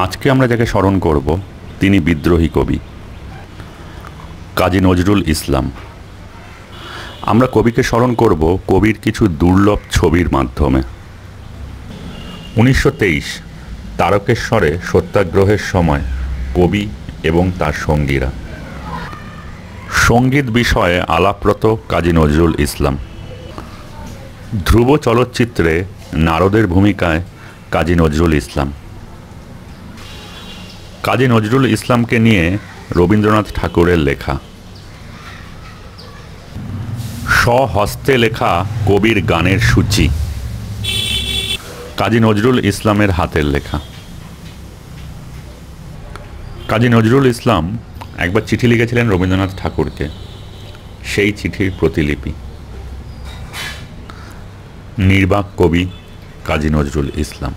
আজকে আমরা যাকে স্মরণ করব তিনি বিদ্রোহী কবি কাজী নজরুল ইসলাম। আমরা কবিকে স্মরণ করব কবির কিছু দুর্লভ ছবির মাধ্যমে। 1923 তারকেশ্বরে সত্যাগ্রহের সময় কবি এবং তার সঙ্গীরা। সঙ্গীত বিষয়ে আলাপরত কাজী নজরুল ইসলাম। ধ্রুব চলচ্চিত্রে নারদের ভূমিকায় কাজী নজরুল ইসলাম। কাজী নজরুল ইসলামকে নিয়ে রবীন্দ্রনাথ ঠাকুরের লেখা। স্বহস্তে লেখা কবির গানের সূচি কাজী নজরুল ইসলামের হাতের লেখা। কাজী নজরুল ইসলাম একবার চিঠি লিখেছিলেন রবীন্দ্রনাথ ঠাকুরকে, সেই চিঠির প্রতিলিপি। নির্বাক কবি কাজী নজরুল ইসলাম।